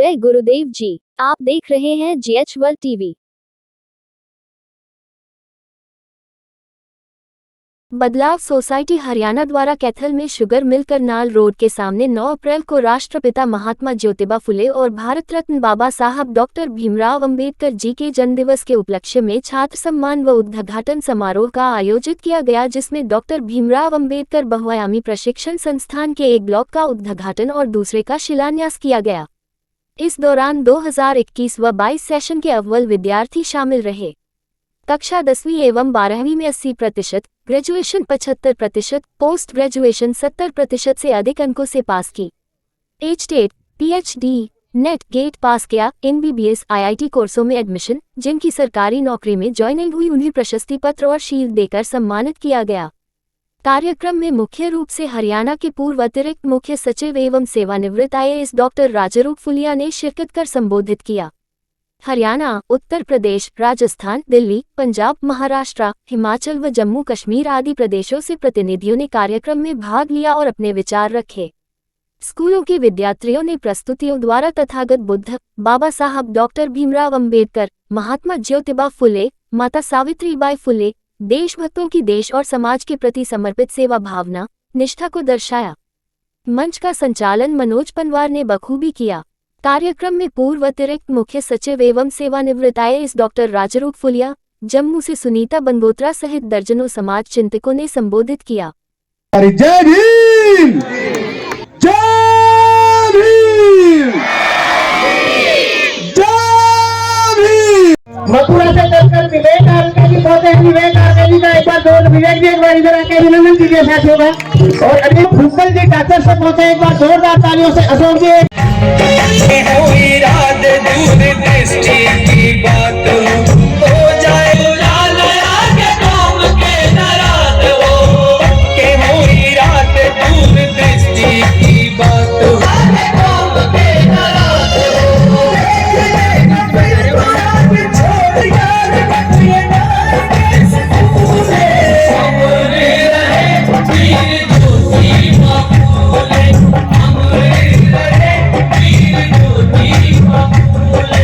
जय गुरुदेव जी। आप देख रहे हैं GH वर्ल्ड टीवी। बदलाव सोसाइटी हरियाणा द्वारा कैथल में शुगर मिल करनाल रोड के सामने 9 अप्रैल को राष्ट्रपिता महात्मा ज्योतिबा फुले और भारत रत्न बाबा साहब डॉक्टर भीमराव अंबेडकर जी के जन्मदिवस के उपलक्ष्य में छात्र सम्मान व उद्घाटन समारोह का आयोजित किया गया, जिसमें डॉक्टर भीमराव अंबेडकर बहुआयामी प्रशिक्षण संस्थान के एक ब्लॉक का उद्घाटन और दूसरे का शिलान्यास किया गया। इस दौरान 2021 व 22 सेशन के अव्वल विद्यार्थी शामिल रहे। कक्षा 10वीं एवं 12वीं में 80%, ग्रेजुएशन 75%, पोस्ट ग्रेजुएशन 70% से अधिक अंकों से पास की। HTET, PhD, नेट गेट पास किया। MBBS, IIT कोर्सों में एडमिशन, जिनकी सरकारी नौकरी में ज्वाइनिंग हुई, उन्हें प्रशस्ति पत्र और शील्ड देकर सम्मानित किया गया। कार्यक्रम में मुख्य रूप से हरियाणा के पूर्व अतिरिक्त मुख्य सचिव एवं सेवानिवृत्त IAS डॉक्टर राजारूप फुलिया ने शिरकत कर संबोधित किया। हरियाणा, उत्तर प्रदेश, राजस्थान, दिल्ली, पंजाब, महाराष्ट्र, हिमाचल व जम्मू कश्मीर आदि प्रदेशों से प्रतिनिधियों ने कार्यक्रम में भाग लिया और अपने विचार रखे। स्कूलों के विद्यार्थियों ने प्रस्तुतियों द्वारा तथागत बुद्ध, बाबा साहब डॉक्टर भीमराव अंबेडकर, महात्मा ज्योतिबा फुले, माता सावित्रीबाई फुले, देशभक्तों की देश और समाज के प्रति समर्पित सेवा भावना, निष्ठा को दर्शाया। मंच का संचालन मनोज पनवार ने बखूबी किया। कार्यक्रम में पूर्व अतिरिक्त मुख्य सचिव एवं सेवानिवृत्त IAS डॉक्टर राजारूप फुलिया, जम्मू से सुनीता बंगोत्रा सहित दर्जनों समाज चिंतकों ने संबोधित किया। जय भीम, जय भीम, जय भीम। मथुरा से चलकर विवेकानंद जी पहुंचे। विवेकानंद जी का एक बार जोर विवेक जी एक बार इधर आके अभिनंदन कीजिए साथियों का। और अनिल भूकल जी कातर से पहुंचे, एक बार जोरदार तालियों से। अशोक जी हुई रात दूरदृष्टि की बात हो जाए, के काम के नाराज हो के हुई रात दूरदृष्टि की बात हो के काम के नाराज हो। छोड़ यार बच्चे हमरे रहे वीर ज्योति फूले, हमरे रहे वीर ज्योति फूले।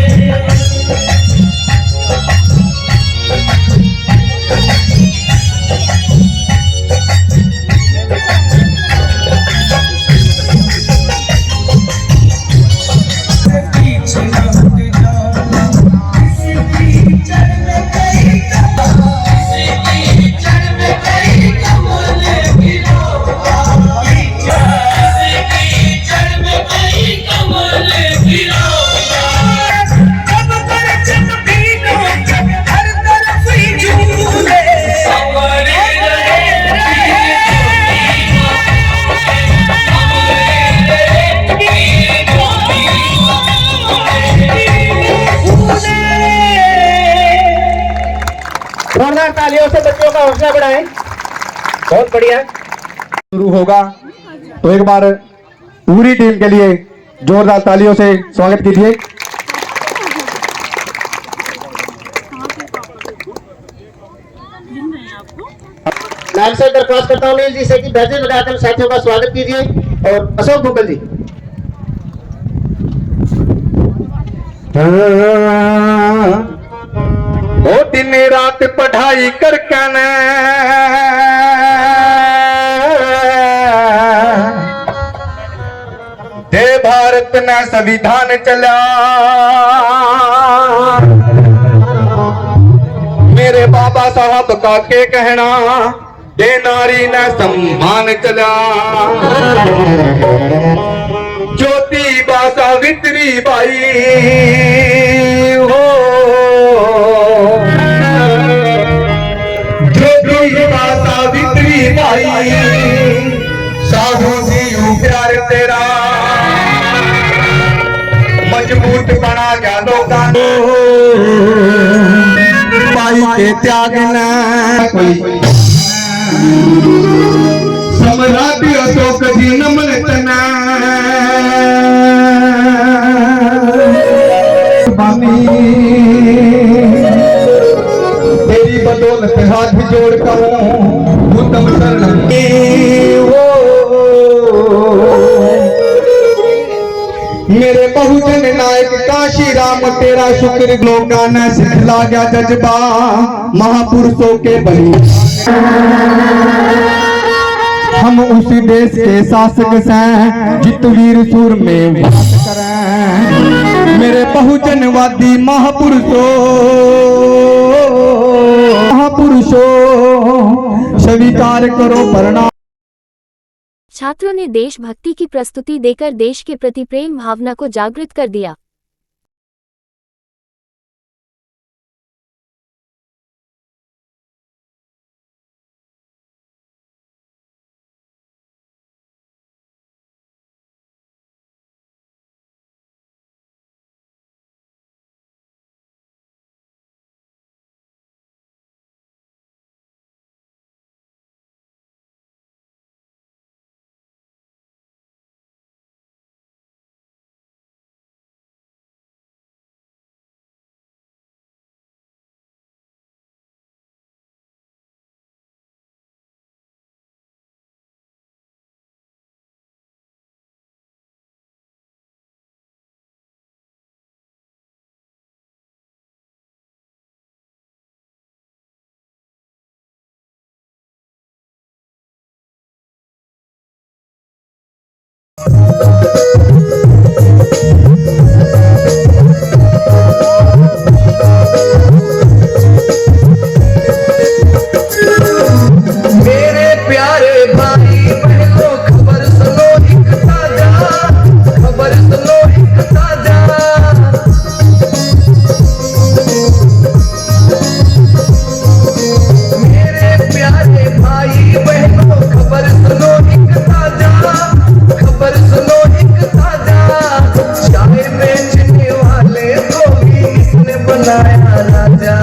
जोरदार तालियों से बच्चों का हौसला बढ़ाएं। बहुत बढ़िया। शुरू होगा तो एक बार पूरी टीम के लिए जोरदार तालियों से स्वागत कीजिए। नाम से दरख्वास्त करता हूँ जी से कि बैठे लगाकर साथियों का स्वागत कीजिए। और अशोक भूकल जी। वो दिन रात पढ़ाई करके न दे भारत न संविधान चला, मेरे बाबा साहब का के कहना दे नारी न सम्मान चला। ज्योतिबा सावित्री बाई हो, ज्योतिबा सावित्री बाई, साहू जी यूं प्यार तेरा मजबूत बना गया लोगा बाई के त्याग न कोई सम्राटी अशोक जी नमन तना तेरी बदौलत हाथ जोड़कर उत्तम शरण मेरे बहुजन नायक काशी राम तेरा शुक्र लोकाना सिखला गया जज्बा महापुरुषों के बलि। हम उसी देश के शासक हैं जितवीर सूर में वास करें। मेरे बहुजनवादी महापुरुषों स्वीकार करो प्रणाम। छात्रों ने देशभक्ति की प्रस्तुति देकर देश के प्रति प्रेम भावना को जागृत कर दिया। मेरे प्यारे भाई बहनों खबर सुनो एक ताजा, खबर सुनो एक ताजा। मेरे प्यारे भाई बहनों खबर सुनो एक ताजा, खबर सुनो एक ताजा। चाय बेचने वाले को भी इसने बनाया राजा,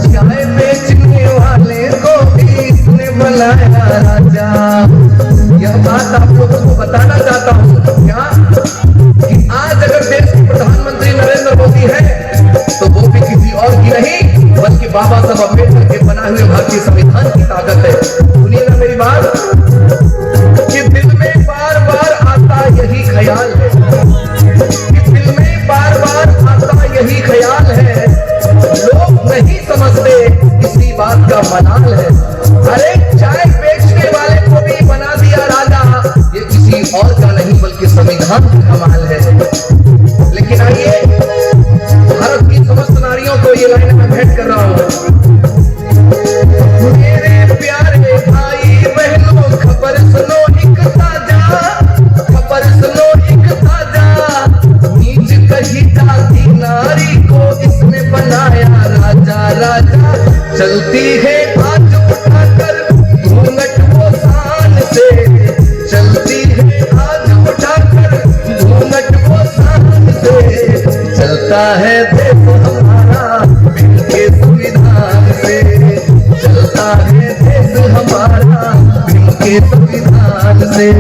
चाय बेचने वाले को भी इसने बनाया राजा। यह बात आप लोगों को बताना चाहता हूँ क्या कि आज अगर देश के प्रधानमंत्री नरेंद्र मोदी है तो वो भी किसी और की नहीं बल्कि बाबा साहब अम्बेडकर के बनाए हुए भारतीय संविधान की ताकत है। सुनिए ना मेरी बात कि दिल में बार बार आता यही ख्याल है, कि दिल में बार बार आता यही ख्याल है। लोग नहीं समझते इसी बात का मलाल है। अरे चाय बेचने वाले को भी बना दिया राजा, ये किसी और का नहीं बल्कि संविधान का कमाल है। लेकिन आइए भारत की समस्त नारियों को ये लाइन में भेंट कर रहा हूं। मेरे प्यारे भाई बहनों खबर सुनो एक ताजा, खबर सुनो एक ताजा। नीच कही जाती नारी को इसने बनाया राजा, राजा। चलती है आज उठाकर घूंघट वो शान से, चलती है आज उठाकर घूंघट वो शान से। चलता है देश हमारा इनके संविधान से, चलता है देश हमारा इनके संविधान से।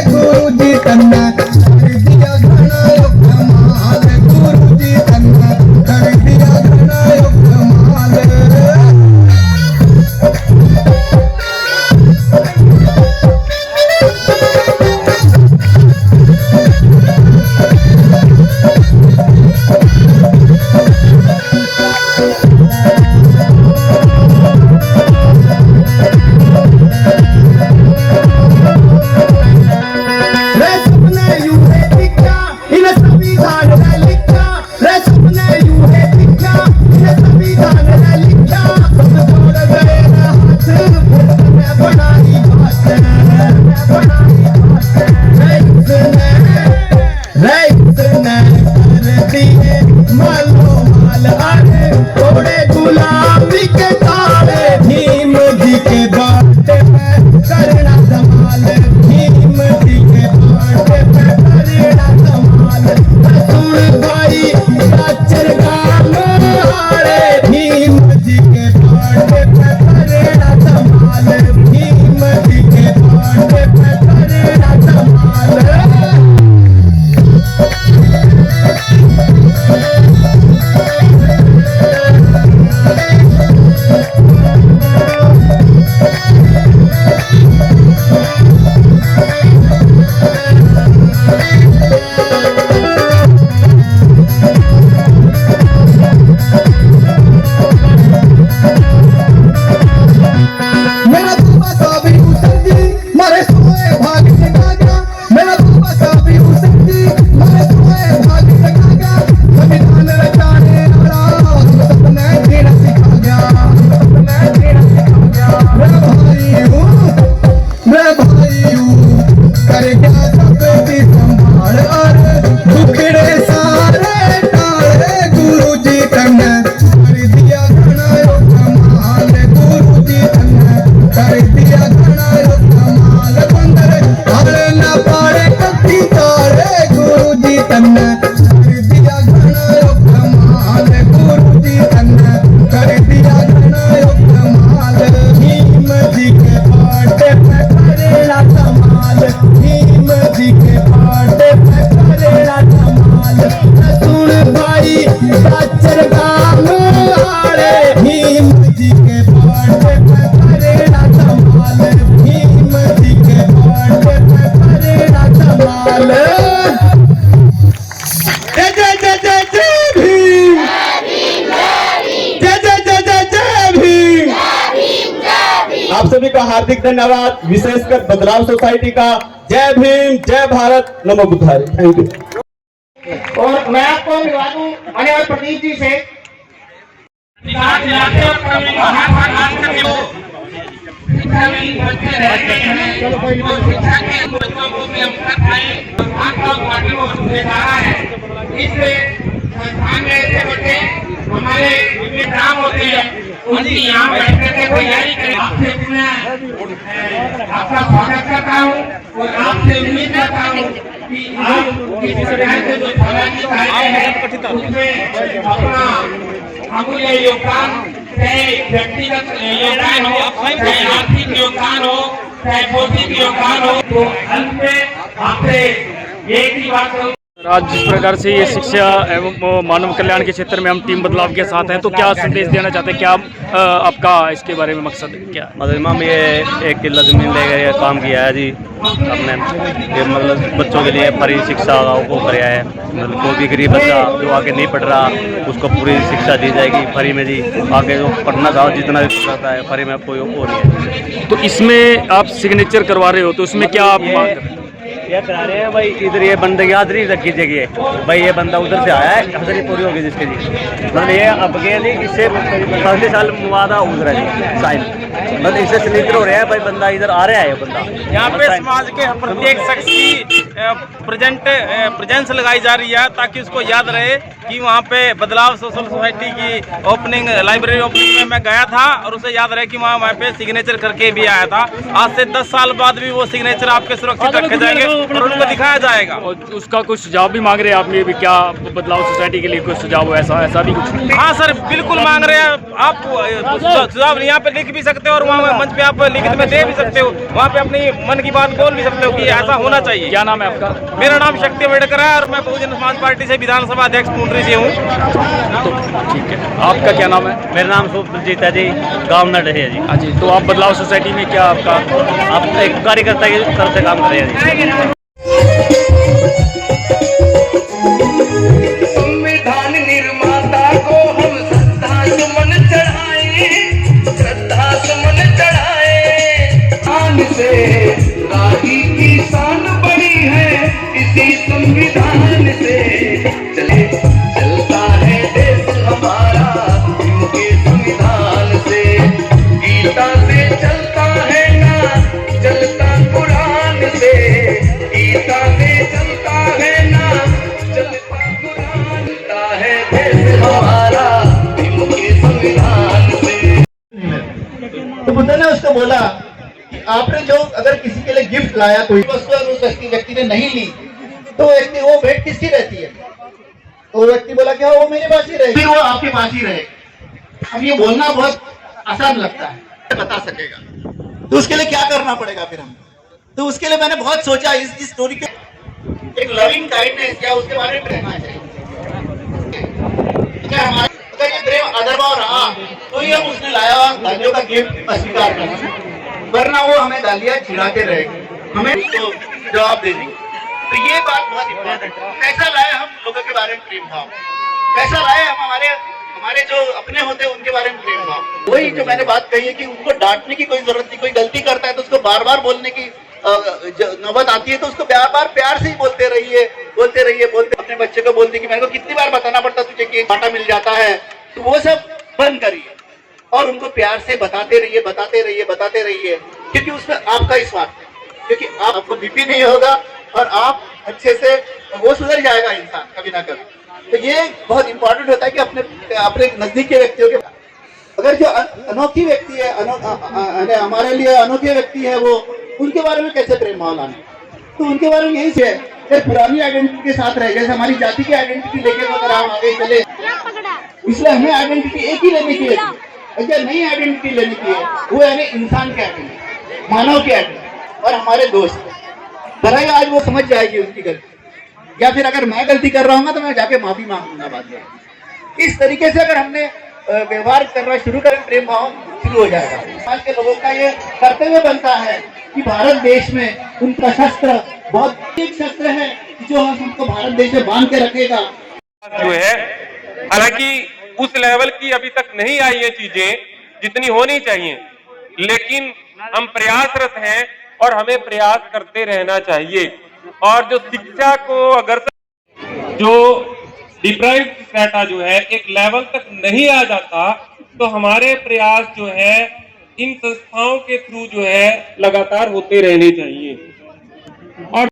गुरु जी तन्ने कर दिया घना कमाल, गुरु जी तन्ने कर दिया घना कमाल। आप सभी का हार्दिक धन्यवाद, विशेषकर बदलाव सोसाइटी का। जय भीम, जय भारत, नमो बुद्धाय। Thank you. और मैं आपको मिलवा दूं माननीय प्रदीप जी से। हमारे काम होते हैं उनकी यहाँ बैठने की तैयारी करें। आपका स्वागत करता हूँ और आपसे उम्मीद करता हूँ कि आप इस अभियान से जो सामाजिक कार्य है उसमें अपना अमूल्य योगदान, चाहे व्यक्तिगत योगदान हो, चाहे आर्थिक योगदान हो, चाहे भौतिक योगदान हो। तो अंत में आपसे एक ही बात कहूँ, आज जिस प्रकार से ये शिक्षा एवं मानव कल्याण के क्षेत्र में हम टीम बदलाव के साथ हैं, तो क्या संदेश देना चाहते हैं? क्या आपका इसके बारे में मकसद क्या है? मतलब इमाम ये 1 किलो ज़मीन लेकर ये काम किया है जी अपने, ये मतलब बच्चों के लिए फ्री शिक्षा वो कराया है। मतलब कोई भी गरीब बच्चा जो आगे नहीं पढ़ रहा उसको पूरी शिक्षा दी जाएगी फ्री में जी। आगे जो पढ़ना चाहो जितना भी पढ़ता है फ्री में, कोई वो नहीं है। तो इसमें आप सिग्नेचर करवा रहे हो, तो उसमें क्या आप मांग रहे हैं? ये करा रहे हैं भाई, इधर ये बंदे की हाजिरी रखी जाएगी भाई, ये बंदा उधर से आया है, हाजिरी पूरी होगी जिसके जी। मतलब ये अब गए नहीं, इससे 5 साल मुआदा उधर है साइन, मतलब इससे सिलेक्टर हो रहे हैं भाई, बंदा इधर आ रहा है। ये बंदा यहाँ पे समाज के प्रत्येक शख्स की प्रेजेंस लगाई जा रही है, ताकि उसको याद रहे कि वहाँ पे बदलाव सोशल सोसाइटी की ओपनिंग, लाइब्रेरी ओपनिंग में मैं गया था, और उसे याद रहे कि वहाँ पे सिग्नेचर करके भी आया था। आज से 10 साल बाद भी वो सिग्नेचर आपके सुरक्षित रखे जाएंगे। और उनको दिखाया जाएगा। और उसका कुछ सुझाव भी मांग रहे हैं आप में भी, क्या बदलाव सोसाइटी के लिए कुछ सुझाव हो, ऐसा भी कुछ? हाँ सर, बिल्कुल मांग रहे हैं। आप सुझाव यहाँ पे लिख भी सकते हो और वहाँ मंच पे आप लिखित में दे भी सकते हो, वहाँ पे अपनी मन की बात बोल भी सकते हो कि ऐसा होना चाहिए। क्या नाम है आपका? मेरा नाम शक्ति अम्बेडकर है और मैं बहुजन समाज पार्टी से विधानसभा अध्यक्ष पुंडरी से हूँ। तो ठीक है, आपका क्या नाम है? मेरा नाम सुप्रजीत है जी, गाँव नड है जी। हाँ जी, तो आप बदलाव सोसाइटी में क्या आपका? आप एक कार्यकर्ता की तरफ से काम कर रहे हैं जी। संविधान निर्माता को हम श्रद्धा सुमन चढ़ाए शान से राही की शान बड़ी है इसी संविधान से चलता है देश हमारा इनके संविधान से गीता से चलता है ना चलता कुरान से गीता से चलता है ना चलता कुरान चलता है देश हमारा इनके संविधान से। तो बुद्ध ने उसको बोला कि आपने जो अगर किसी के लिए गिफ्ट लाया कोई वस्तु अगर उस व्यक्ति ने नहीं ली तो वो भेंट किसकी रहती है? तो वो व्यक्ति बोला कि हाँ वो मेरे पास ही रहेगी, फिर वो आपके पास ही रहेगा। अब ये बोलना बहुत आसान लगता है, बता सकेगा तो उसके लिए क्या करना पड़ेगा फिर हम? तो उसके लिए मैंने बहुत सोचा इस स्टोरी के एक लविंग काइंडनेस क्या उसके बारे में कहना चाहिए। अगर ये प्रेम अदरभाव रहा तो ये उसने लाया गालियों का गिफ्ट अस्वीकार करना, वरना वो हमें गालियां चिढ़ाते रहेंगे, हमें उसको जवाब दे देंगे। तो ये बात बहुत इम्पोर्टेंट है, कैसा लाए हम लोगों के बारे में प्रेम भाव, कैसा लाए हम हमारे जो अपने होते हैं उनके बारे में प्रेम भाव। वही जो मैंने बात कही है कि उनको डांटने की कोई जरूरत नहीं, कोई गलती करता है तो उसको बार बार बोलने की नौबत आती है तो उसको बार बार प्यार से ही बोलते रहिए। अपने बच्चे को बोलते कि मेरे को कितनी बार बताना पड़ता तुझे कि कांटा मिल जाता है, तो वो सब बंद करिए और उनको प्यार से बताते रहिए क्योंकि उसमें आपका ही स्वार्थ है, क्योंकि आपको बीपी नहीं होगा और आप अच्छे से वो सुधर जाएगा इंसान कभी ना कभी। तो ये बहुत इंपॉर्टेंट होता है कि अपने नजदीक के व्यक्तियों के अगर जो अनोखी व्यक्ति है हमारे लिए अनोखे व्यक्ति है वो उनके बारे में कैसे प्रेम भाव लाना, तो उनके बारे में यही से है पुरानी आइडेंटिटी के साथ रहे, जैसे हमारी जाति की आइडेंटिटी लेके अगर हम आगे चले इसलिए हमें आइडेंटिटी एक ही लेने की है। अगर नई आइडेंटिटी लेने की है वो यानी इंसान की आइडेंटिटी, मानव की आइडेंटिटी और हमारे दोस्त भले आज वो समझ जाएगी उनकी गलती, या फिर अगर मैं गलती कर रहा हूँ तो मैं जाके माफी मांगूंगा बाद में। इस तरीके से अगर हमने व्यवहार करना शुरू करें प्रेम भाव शुरू हो जाएगा। समाज के लोगों का ये कर्तव्य बनता है कि भारत देश में उनका शस्त्र बहुत एक शस्त्र है जो हमको भारत देश में बांध के रखेगा। जो है हालांकि उस लेवल की अभी तक नहीं आई है चीजें जितनी होनी चाहिए, लेकिन हम प्रयासरत हैं और हमें प्रयास करते रहना चाहिए। और जो शिक्षा को अगर जो डिप्राइव्ड स्ट्रेटा जो है एक लेवल तक नहीं आ जाता तो हमारे प्रयास जो है इन संस्थाओं के थ्रू जो है लगातार होते रहने चाहिए। और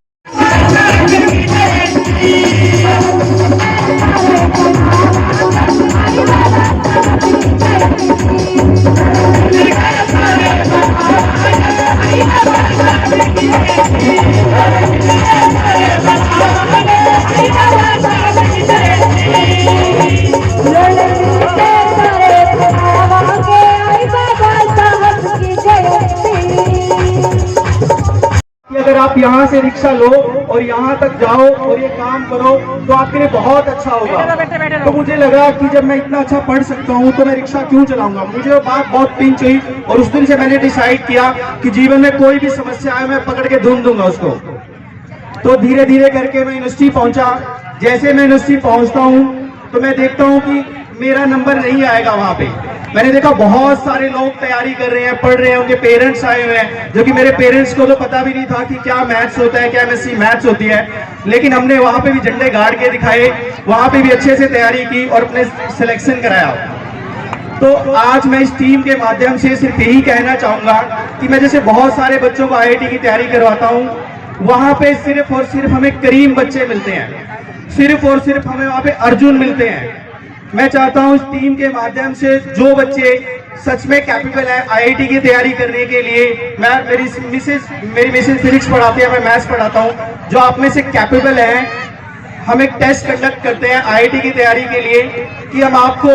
अगर आप यहाँ से रिक्शा लो और यहाँ तक जाओ और ये काम करो तो आपके लिए बहुत अच्छा होगा। तो मुझे लगा कि जब मैं इतना अच्छा पढ़ सकता हूँ तो मैं रिक्शा क्यों चलाऊंगा, मुझे वो बात बहुत पिंच हुई और उस दिन से मैंने डिसाइड किया कि जीवन में कोई भी समस्या आए मैं पकड़ के ढूंढ दूंगा उसको। तो धीरे धीरे करके मैं यूनिवर्सिटी पहुंचा। जैसे मैं यूनिवर्सिटी पहुंचता हूँ तो मैं देखता हूँ कि मेरा नंबर नहीं आएगा वहां पे। मैंने देखा बहुत सारे लोग तैयारी कर रहे हैं, पढ़ रहे हैं, उनके पेरेंट्स आए हुए हैं, जो कि मेरे पेरेंट्स को तो पता भी नहीं था कि क्या मैथ्स होता है, क्या एमएससी मैथ्स होती है। लेकिन हमने वहां पे भी झंडे गाड़ के दिखाए, वहां पे भी अच्छे से तैयारी की और अपने सिलेक्शन कराया। तो आज मैं इस टीम के माध्यम से सिर्फ यही कहना चाहूंगा कि मैं जैसे बहुत सारे बच्चों को IIT की तैयारी करवाता हूँ, वहां पे सिर्फ और सिर्फ हमें करीम बच्चे मिलते हैं, सिर्फ और सिर्फ हमें वहां पे अर्जुन मिलते हैं। मैं चाहता हूं इस टीम के माध्यम से जो बच्चे सच में कैपेबल है IIT की तैयारी करने के लिए, मेरी मिसेस फिजिक्स पढ़ाती है, मैं मैथ्स पढ़ाता हूं, जो आप में से कैपेबल हैं, हम एक टेस्ट कंडक्ट करते हैं आईआईटी की तैयारी के लिए कि हम आपको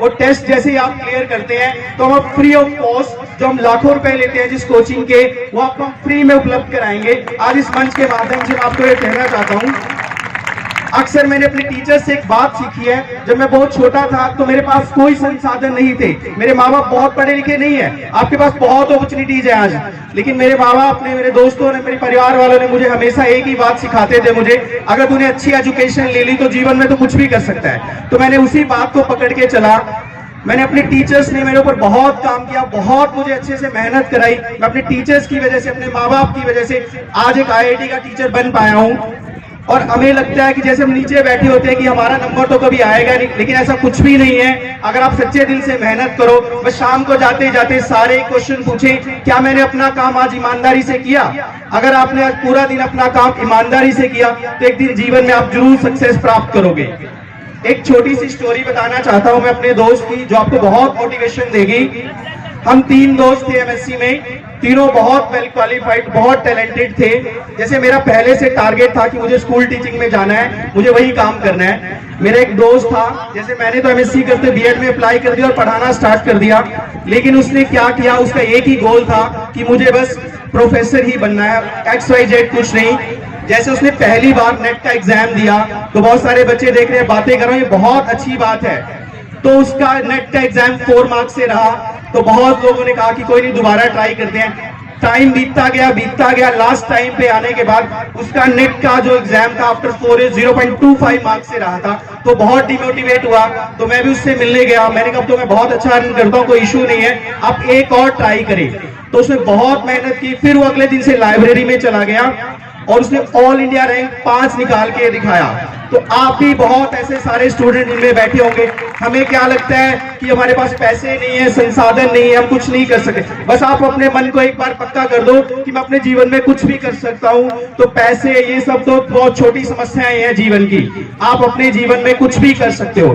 वो टेस्ट जैसे ही आप क्लियर करते हैं तो हम फ्री ऑफ कॉस्ट, जो हम लाखों रुपए लेते हैं जिस कोचिंग के, वो आपको हम फ्री में उपलब्ध कराएंगे। आज इस मंच के माध्यम से मैं आपको ये कहना चाहता हूँ, अक्सर मैंने अपने टीचर से एक बात सीखी है, जब मैं बहुत छोटा था तो मेरे पास कोई संसाधन नहीं थे, मेरे माँ बाप बहुत पढ़े लिखे नहीं है, आपके पास बहुत अपॉर्चुनिटीज है आज, लेकिन मेरे माँ बाप ने, मेरे दोस्तों ने, मेरे परिवार वालों ने मुझे हमेशा एक ही बात सिखाते थे मुझे, अगर तूने अच्छी एजुकेशन ले ली तो जीवन में तो कुछ भी कर सकता है। तो मैंने उसी बात को पकड़ के चला। मैंने अपने टीचर्स ने मेरे ऊपर बहुत काम किया, बहुत मुझे अच्छे से मेहनत कराई। मैं अपने टीचर्स की वजह से, अपने माँ बाप की वजह से आज एक आईआईटी का टीचर बन पाया हूँ। और हमें लगता है कि जैसे हम नीचे बैठे होते हैं कि हमारा नंबर तो कभी आएगा नहीं, लेकिन ऐसा कुछ भी नहीं है। अगर आप सच्चे दिल से मेहनत करो, बस शाम को जाते जाते सारे क्वेश्चन पूछें, क्या मैंने अपना काम आज ईमानदारी से किया? अगर आपने आज पूरा दिन अपना काम ईमानदारी से किया तो एक दिन जीवन में आप जरूर सक्सेस प्राप्त करोगे। एक छोटी सी स्टोरी बताना चाहता हूं मैं अपने दोस्त की, जो आपको बहुत मोटिवेशन देगी। हम 3 दोस्त थे एमएससी में, तीनों बहुत वेल क्वालिफाइड, बहुत टैलेंटेड थे। जैसे मेरा पहले से टारगेट था कि मुझे स्कूल टीचिंग में जाना है, मुझे वही काम करना है। मेरा एक दोस्त था, जैसे मैंने तो एमएससी करते बीएड में अप्लाई कर दिया और पढ़ाना स्टार्ट कर दिया, लेकिन उसने क्या किया, उसका एक ही गोल था कि मुझे बस प्रोफेसर ही बनना है, XYZ कुछ नहीं। जैसे उसने पहली बार नेट का एग्जाम दिया तो बहुत सारे बच्चे देख रहे हैं, बातें कर रहे हैं, ये बहुत अच्छी बात है, तो उसका नेट का एग्जाम 4 मार्क्स से रहा। तो बहुत लोगों ने कहा कि कोई नहीं, दोबारा ट्राई करते हैं। टाइम बीतता गया, लास्ट टाइम पे आने के बाद उसका नेट का जो एग्जाम था आफ्टर 4 इयर्स 0.25 मार्क्स से रहा था, तो बहुत डिमोटिवेट हुआ। तो मैं भी उससे मिलने गया, मैंने कहा तो मैं बहुत अच्छा अर्न करता हूँ, कोई इशू नहीं है, आप एक और ट्राई करें। तो उसने बहुत मेहनत की, फिर वो अगले दिन से लाइब्रेरी में चला गया और उसने ऑल इंडिया रैंक 5 निकाल के दिखाया। तो आप भी बहुत ऐसे सारे स्टूडेंट इनमें बैठे होंगे। हमें क्या लगता है कि हमारे पास पैसे नहीं है, संसाधन नहीं है, हम कुछ नहीं कर सकते। बस आप अपने मन को एक बार पक्का कर दो कि मैं अपने जीवन में कुछ भी कर सकता हूं। तो पैसे, ये सब तो बहुत छोटी समस्याएं हैं जीवन की, आप अपने जीवन में कुछ भी कर सकते हो।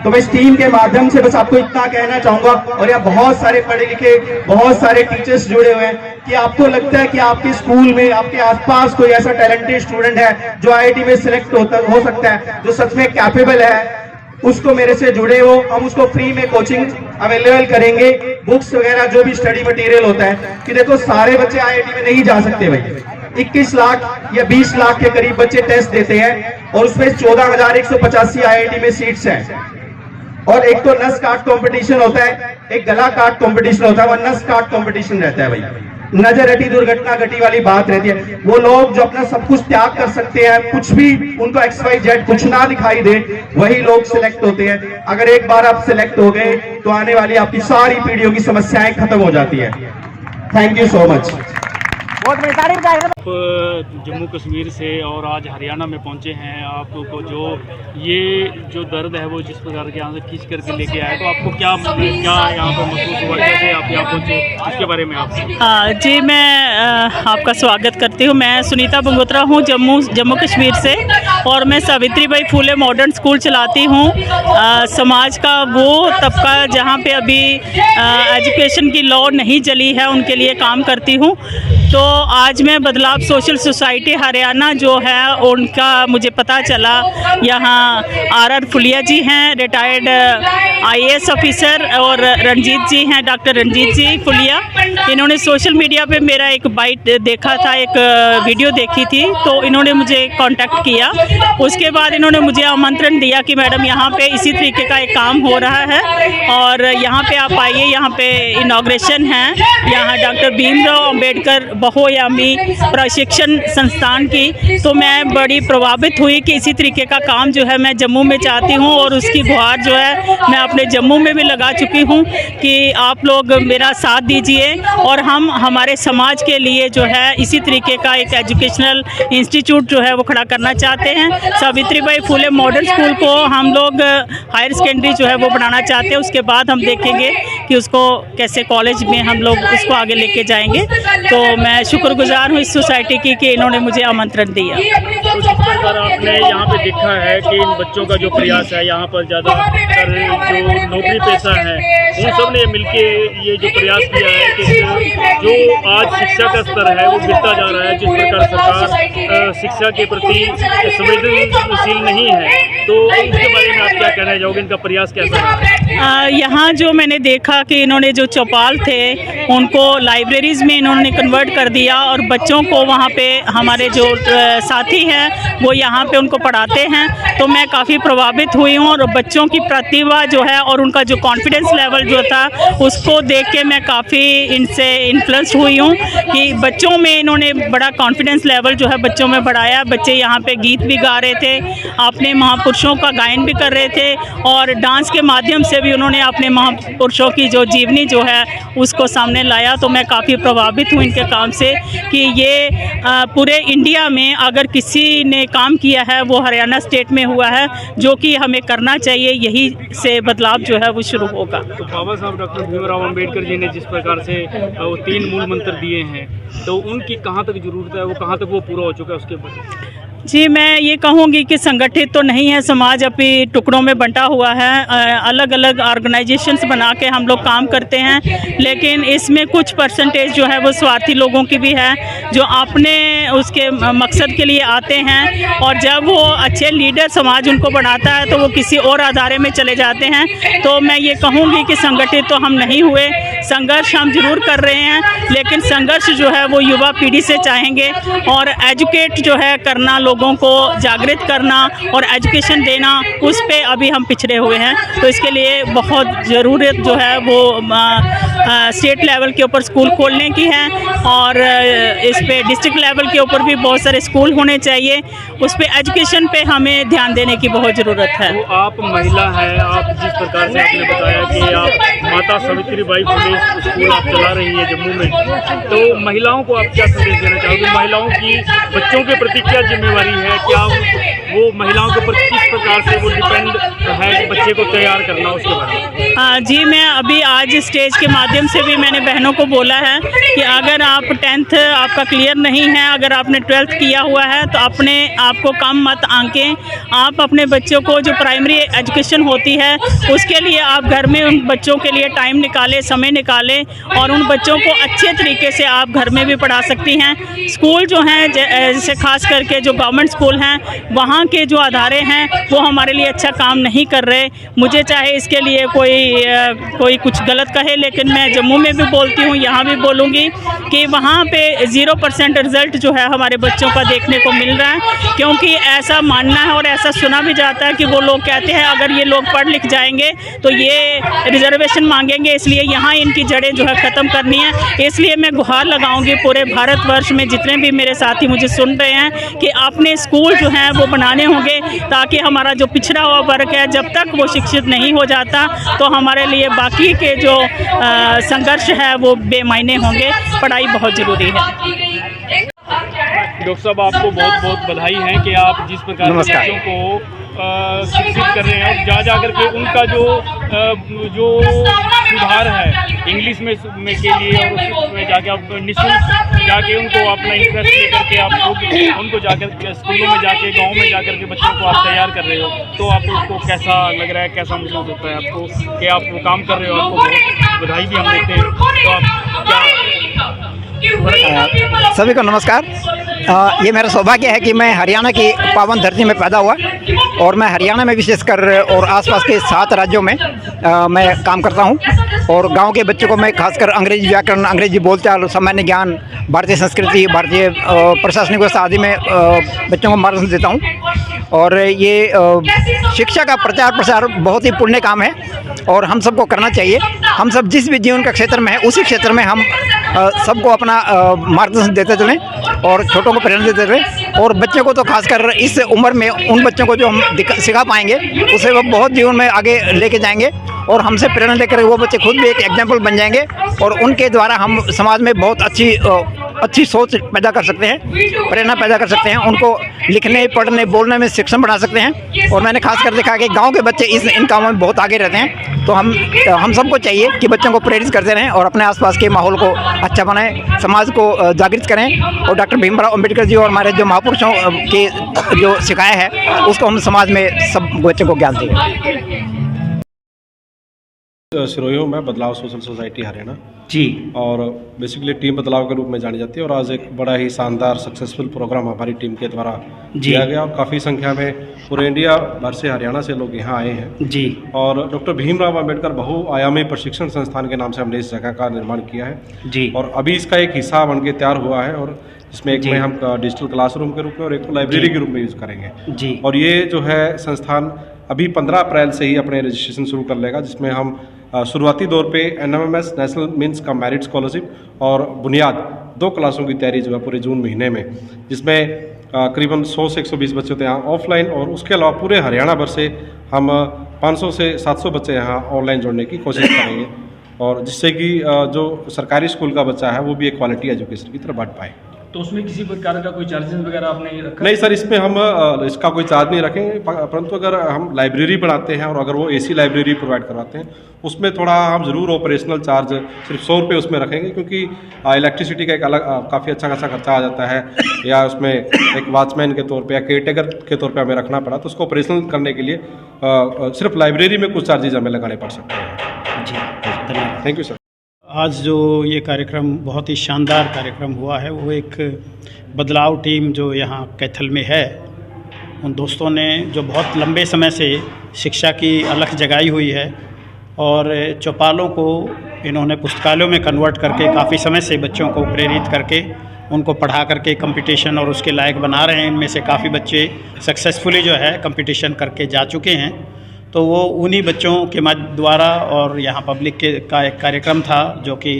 तो मैं इस टीम के माध्यम से बस आपको इतना कहना चाहूंगा, और यहाँ बहुत सारे पढ़े लिखे, बहुत सारे टीचर्स जुड़े हुए हैं, कि आपको लगता है कि आपके स्कूल में, आपके आसपास कोई ऐसा टैलेंटेड स्टूडेंट है जो आईआईटी में सिलेक्ट हो सकता है, जो सच में कैपेबल है, उसको मेरे से जुड़े हो। हम उसको फ्री में कोचिंग अवेलेबल करेंगे, बुक्स वगैरह जो भी स्टडी मटेरियल होता है। कि देखो सारे बच्चे आईआईटी में नहीं जा सकते भाई, 21 लाख या 20 लाख के करीब बच्चे टेस्ट देते हैं और उसमें 14,185 आईआईटी में सीट्स हैं। और एक तो नस काट कंपटीशन होता है, एक गला काट कंपटीशन होता है, और नस काट कंपटीशन रहता है भाई। नजर हटी दुर्घटना घटी वाली बात रहती है। वो लोग जो अपना सब कुछ त्याग कर सकते हैं, कुछ भी उनको XYZ कुछ ना दिखाई दे, वही लोग सिलेक्ट होते हैं। अगर एक बार आप सिलेक्ट हो गए तो आने वाली आपकी सारी पीढ़ियों की समस्याएं खत्म हो जाती है। Thank you so much. Jammu Kashmir से और आज हरियाणा में पहुंचे हैं। आपको जो दर्द है वो जिस प्रकार के यहाँ से खींच करके लेके आए, तो आपको क्या यहाँ पर महसूस हुआ, कैसे आप यहाँ पहुंचे, उसके बारे में आप? जी, मैं आपका स्वागत करती हूँ। मैं सुनीता बंगोत्रा हूँ, जम्मू कश्मीर से, और मैं सावित्रीबाई फुले मॉडर्न स्कूल चलाती हूँ। समाज का वो तबका जहाँ पे अभी एजुकेशन की लॉ नहीं चली है, उनके लिए काम करती हूँ। तो आज मैं बदलाव सोशल सोसाइटी हरियाणा जो है उनका मुझे पता चला। यहाँ RR फुलिया जी हैं, रिटायर्ड IAS ऑफिसर, और रंजीत जी हैं, डॉक्टर रंजीत जी फुलिया। इन्होंने सोशल मीडिया पे मेरा एक बाइट देखा था, एक वीडियो देखी थी, तो इन्होंने मुझे कांटेक्ट किया। उसके बाद इन्होंने मुझे आमंत्रण दिया कि मैडम यहाँ पे इसी तरीके का एक काम हो रहा है और यहाँ पे आप आइए, यहाँ पे इनॉग्रेशन है, यहाँ डॉक्टर भीमराव अंबेडकर बहुआयामी प्रशिक्षण संस्थान की। तो मैं बड़ी प्रभावित हुई कि इसी तरीके का काम जो है मैं जम्मू में चाहती हूँ, और उसकी गुहार जो है मैं अपने जम्मू में भी लगा चुकी हूँ कि आप लोग मेरा साथ दीजिए और हम हमारे समाज के लिए जो है इसी तरीके का एक एजुकेशनल इंस्टीट्यूट जो है वो खड़ा करना चाहते हैं। सावित्रीबाई फुले मॉडर्न स्कूल को हम लोग हायर सेकेंडरी जो है वो बनाना चाहते हैं। उसके बाद हम देखेंगे कि उसको कैसे कॉलेज में हम लोग उसको आगे लेके जाएंगे। तो मैं शुक्रगुजार हूँ इस सोसाइटी की कि इन्होंने मुझे आमंत्रण दिया। प्रकार आपने यहाँ पे देखा है कि इन बच्चों का जो प्रयास है, यहाँ पर ज़्यादातर जो नौकरी पेशा है उन सब ने मिलके ये जो प्रयास किया है कि जो आज शिक्षा का स्तर है वो गिरता जा रहा है, जिस प्रकार सरकार शिक्षा के प्रति संवेदनशील नहीं है, तो इसके बारे में आप क्या कहना चाहोगे, इनका प्रयास कैसा रहा? यहाँ जो मैंने देखा कि इन्होंने जो चौपाल थे उनको लाइब्रेरीज़ में इन्होंने कन्वर्ट कर दिया और बच्चों को वहाँ पे हमारे जो साथी हैं वो यहाँ पे उनको पढ़ाते हैं, तो मैं काफ़ी प्रभावित हुई हूँ और बच्चों की प्रतिभा जो है और उनका जो कॉन्फिडेंस लेवल जो था उसको देख के मैं काफ़ी इनसे इन्फ्लुएंस हुई हूँ कि बच्चों में इन्होंने बड़ा कॉन्फिडेंस लेवल जो है बच्चों में बढ़ाया। बच्चे यहाँ पे गीत भी गा रहे थे, अपने महापुरुषों का गायन भी कर रहे थे और डांस के माध्यम से भी उन्होंने अपने महापुरुषों की जो जीवनी जो है उसको सामने लाया। तो मैं काफ़ी प्रभावित हूँ इनके काम से कि ये पूरे इंडिया में अगर किसी ने काम किया है वो हरियाणा स्टेट में हुआ है, जो कि हमें करना चाहिए, यही से बदलाव जो है वो शुरू होगा। तो बाबा साहब डॉक्टर भीमराव अंबेडकर जी ने जिस प्रकार से वो 3 मूल मंत्र दिए हैं, तो उनकी कहाँ तक ज़रूरत है, वो कहाँ तक वो पूरा हो चुका है, उसके बारे में? जी, मैं ये कहूँगी कि संगठित तो नहीं है, समाज अभी टुकड़ों में बंटा हुआ है, अलग अलग ऑर्गेनाइजेशंस बना के हम लोग काम करते हैं, लेकिन इसमें कुछ परसेंटेज जो है वो स्वार्थी लोगों की भी है जो अपने उसके मकसद के लिए आते हैं और जब वो अच्छे लीडर समाज उनको बनाता है तो वो किसी और अदारे में चले जाते हैं। तो मैं ये कहूँगी कि संगठित तो हम नहीं हुए, संघर्ष हम जरूर कर रहे हैं, लेकिन संघर्ष जो है वो युवा पीढ़ी से चाहेंगे और एजुकेट जो है करना, लोगों को जागृत करना और एजुकेशन देना, उस पे अभी हम पिछड़े हुए हैं। तो इसके लिए बहुत ज़रूरत जो है वो स्टेट लेवल के ऊपर स्कूल खोलने की है और इस पे डिस्ट्रिक्ट लेवल के ऊपर भी बहुत सारे स्कूल होने चाहिए, उस पे एजुकेशन पे हमें ध्यान देने की बहुत ज़रूरत है। तो आप महिला हैं, आप जिस प्रकार से आपने बताया कि आप माता सावित्रीबाई फुले स्कूल आप चला रही है जम्मू में, तो महिलाओं को आप क्या संदेश देना चाहोगे? महिलाओं की बच्चों के प्रति क्या जिम्मेवारी है, क्या वो महिलाओं के प्रति किस प्रकार से वो डिपेंड है बच्चे को तैयार करना, उसके बारे में? जी, मैं अभी आज स्टेज के माध्यम से भी मैंने बहनों को बोला है कि अगर आप 10th आपका क्लियर नहीं है, अगर आपने 12th किया हुआ है तो अपने आप को कम मत आंकें, आप अपने बच्चों को जो प्राइमरी एजुकेशन होती है उसके लिए आप घर में उन बच्चों के लिए टाइम निकालें, समय निकालें और उन बच्चों को अच्छे तरीके से आप घर में भी पढ़ा सकती हैं। स्कूल जो हैं जैसे खास करके जो गवर्नमेंट स्कूल हैं वहाँ के जो अदारे हैं वो हमारे लिए अच्छा काम नहीं कर रहे। मुझे चाहे इसके लिए कोई कुछ गलत कहे, लेकिन मैं जम्मू में भी बोलती हूँ, यहाँ भी बोलूँगी कि वहाँ पे 0% रिज़ल्ट जो है हमारे बच्चों का देखने को मिल रहा है, क्योंकि ऐसा मानना है और ऐसा सुना भी जाता है कि वो लोग कहते हैं अगर ये लोग पढ़ लिख जाएंगे तो ये रिजर्वेशन मांगेंगे, इसलिए यहाँ इनकी जड़ें जो है ख़त्म करनी है। इसलिए मैं गुहार लगाऊंगी पूरे भारतवर्ष में जितने भी मेरे साथी मुझे सुन रहे हैं कि अपने स्कूल जो हैं वो बनाने होंगे, ताकि हमारा जो पिछड़ा हुआ वर्ग है जब तक वो शिक्षित नहीं हो जाता तो हमारे लिए बाकी के जो संघर्ष है वो बेमायने होंगे। पढ़ाई बहुत ज़रूरी है। डॉक्टर साहब, आपको बहुत बहुत बधाई है कि आप जिस प्रकार के बच्चों को शिक्षित कर रहे हैं और जा करके उनका जो सुधार है इंग्लिश में के लिए और उसमें जाके आप निःशुल्क जाके उनको अपना इंटरेस्ट लेकर के आप उनको जाकर स्कूलों में जाके गाँव में जाकर के बच्चों को आप तैयार कर रहे हो, तो आपको कैसा लग रहा है, कैसा महसूस होता है आपको कि आप वो काम कर रहे हो? आपको बहुत बधाई भी हम देते हैं। तो आप क्या सभी को नमस्कार। ये मेरा सौभाग्य है कि मैं हरियाणा की पावन धरती में पैदा हुआ और मैं हरियाणा में विशेषकर और आसपास के 7 राज्यों में मैं काम करता हूँ और गांव के बच्चों को मैं खासकर अंग्रेजी व्याकरण, अंग्रेजी बोलचाल, सामान्य ज्ञान, भारतीय संस्कृति, भारतीय प्रशासनिक व्यवस्था आदि में बच्चों को मार्गदर्शन देता हूँ। और ये शिक्षा का प्रचार प्रसार बहुत ही पुण्य काम है और हम सबको करना चाहिए। हम सब जिस भी जीवन का क्षेत्र में है उसी क्षेत्र में हम सबको अपना मार्गदर्शन देते चलें और छोटों को प्रेरणा देते रहें और बच्चों को तो खासकर इस उम्र में उन बच्चों को जो हम सिखा पाएंगे उसे वो बहुत जीवन में आगे लेके जाएंगे और हमसे प्रेरणा लेकर वो बच्चे खुद भी एक एग्जाम्पल बन जाएंगे और उनके द्वारा हम समाज में बहुत अच्छी अच्छी सोच पैदा कर सकते हैं, प्रेरणा पैदा कर सकते हैं, उनको लिखने पढ़ने बोलने में सक्षम बना सकते हैं। और मैंने खासकर देखा कि गांव के बच्चे इन कामों में बहुत आगे रहते हैं। तो हम सबको चाहिए कि बच्चों को प्रेरित करते रहें और अपने आसपास के माहौल को अच्छा बनाएं, समाज को जागृत करें। और डॉक्टर भीमराव अंबेडकर जी और हमारे जो महापुरुषों के जो सिखाया है उसको हम समाज में सब बच्चों को ज्ञान दें। सिरोही हूँ मैं, बदलाव सोशल सोसाइटी हरियाणा जी, और बेसिकली टीम बदलाव के रूप में जानी जाती है। और आज एक बड़ा ही शानदार सक्सेसफुल प्रोग्राम हमारी टीम के द्वारा किया गया और काफ़ी संख्या में पूरे इंडिया भर से हरियाणा से लोग यहाँ आए हैं जी। और डॉक्टर भीमराव अंबेडकर बहुआयामी प्रशिक्षण संस्थान के नाम से हमने इस जगह का निर्माण किया है जी। और अभी इसका एक हिस्सा बन के तैयार हुआ है और इसमें एक में हम डिजिटल क्लासरूम के रूप में और एक लाइब्रेरी के रूप में यूज़ करेंगे जी। और ये जो है संस्थान अभी 15 अप्रैल से ही अपने रजिस्ट्रेशन शुरू कर लेगा, जिसमें हम शुरुआती दौर पे NMMS नेशनल मीन्स का मेरिट स्कॉलरशिप और बुनियाद 2 क्लासों की तैयारी जो है पूरे जून महीने में, जिसमें करीबन 100 से 120 बच्चे होते हैं यहाँ ऑफलाइन और उसके अलावा पूरे हरियाणा भर से हम 500 से 700 बच्चे यहाँ ऑनलाइन जोड़ने की कोशिश करेंगे और जिससे कि जो सरकारी स्कूल का बच्चा है वो भी एक क्वालिटी एजुकेशन की तरफ बढ़ पाए। तो उसमें किसी प्रकार का कोई चार्जेस वगैरह आपने रखा? नहीं सर, इसमें हम इसका कोई चार्ज नहीं रखेंगे, परंतु अगर हम लाइब्रेरी बनाते हैं और अगर वो AC लाइब्रेरी प्रोवाइड करवाते हैं उसमें थोड़ा हम ज़रूर ऑपरेशनल चार्ज सिर्फ 100 रुपये उसमें रखेंगे, क्योंकि इलेक्ट्रिसिटी का एक अलग काफ़ी अच्छा खासा खर्चा आ जाता है, या उसमें एक वॉचमैन के तौर पे या केयरटेकर के तौर पे हमें रखना पड़ा, तो उसको ऑपरेशनल करने के लिए सिर्फ लाइब्रेरी में कुछ चार्जेज हमें लगाने पड़ सकते हैं जी। धन्यवाद, थैंक यू सर। आज जो ये कार्यक्रम बहुत ही शानदार कार्यक्रम हुआ है, वो एक बदलाव टीम जो यहाँ कैथल में है, उन दोस्तों ने जो बहुत लंबे समय से शिक्षा की अलख जगाई हुई है और चौपालों को इन्होंने पुस्तकालयों में कन्वर्ट करके काफ़ी समय से बच्चों को प्रेरित करके उनको पढ़ा करके कंपटीशन और उसके लायक बना रहे हैं। इनमें से काफ़ी बच्चे सक्सेसफुली जो है कंपटीशन करके जा चुके हैं। तो वो उन्हीं बच्चों के द्वारा और यहाँ पब्लिक का एक कार्यक्रम था जो कि